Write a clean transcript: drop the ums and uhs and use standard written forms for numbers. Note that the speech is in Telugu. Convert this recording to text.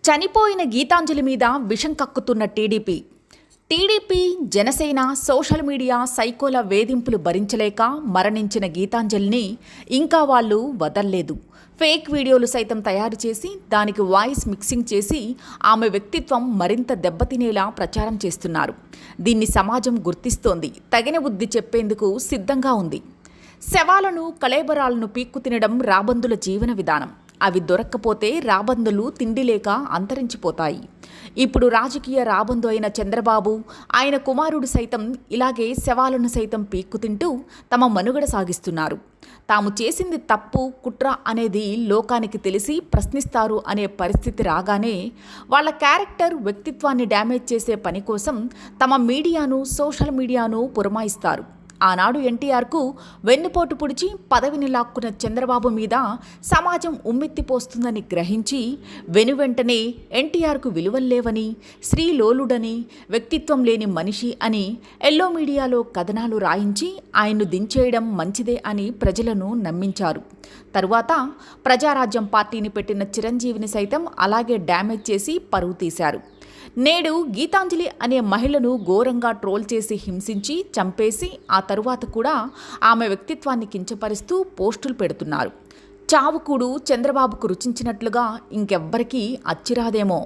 చనిపోయిన గీతాంజలి మీద విషం కక్కుతున్న టీడీపీ జనసేన సోషల్ మీడియా సైకోల వేధింపులు భరించలేక మరణించిన గీతాంజలిని ఇంకా వాళ్ళు వదల్లేదు. ఫేక్ వీడియోలు సైతం తయారు చేసి దానికి వాయిస్ మిక్సింగ్ చేసి ఆమె వ్యక్తిత్వం మరింత దెబ్బతినేలా ప్రచారం చేస్తున్నారు. దీన్ని సమాజం గుర్తిస్తోంది, తగిన బుద్ధి చెప్పేందుకు సిద్ధంగా ఉంది. శవాలను కళేబరాలను పీక్కు తినడం రాబందుల జీవన విధానం. అవి దొరక్కపోతే రాబందులు తిండి లేక అంతరించిపోతాయి. ఇప్పుడు రాజకీయ రాబందు అయిన చంద్రబాబు, ఆయన కుమారుడు సైతం ఇలాగే శవాలను సైతం పీక్కు తింటూ తమ మనుగడ సాగిస్తున్నారు. తాము చేసింది తప్పు, కుట్ర అనేది లోకానికి తెలిసి ప్రశ్నిస్తారు అనే పరిస్థితి రాగానే వాళ్ళ క్యారెక్టర్, వ్యక్తిత్వాన్ని డ్యామేజ్ చేసే పని కోసం తమ మీడియాను, సోషల్ మీడియాను పురమాయిస్తారు. ఆనాడు ఎన్టీఆర్కు వెన్నుపోటు పొడిచి పదవిని లాక్కున్న చంద్రబాబు మీద సమాజం ఉమ్మెత్తిపోస్తుందని గ్రహించి వెనువెంటనే ఎన్టీఆర్కు విలువల్లేవని, స్త్రీలోలుడని, వ్యక్తిత్వం లేని మనిషి అని ఎల్లో మీడియాలో కథనాలు రాయించి ఆయన్ను దించేయడం మంచిదే అని ప్రజలను నమ్మించారు. తరువాత ప్రజారాజ్యం పార్టీని పెట్టిన చిరంజీవిని సైతం అలాగే డ్యామేజ్ చేసి పరువు తీశారు. నేడు గీతాంజలి అనే మహిళను ఘోరంగా ట్రోల్ చేసి హింసించి చంపేసి ఆ తరువాత కూడా ఆమె వ్యక్తిత్వాన్ని కించపరుస్తూ పోస్టులు పెడుతున్నారు. చావుకూడు చంద్రబాబుకు రుచించినట్లుగా ఇంకెవ్వరికీ అచ్చిరాదేమో.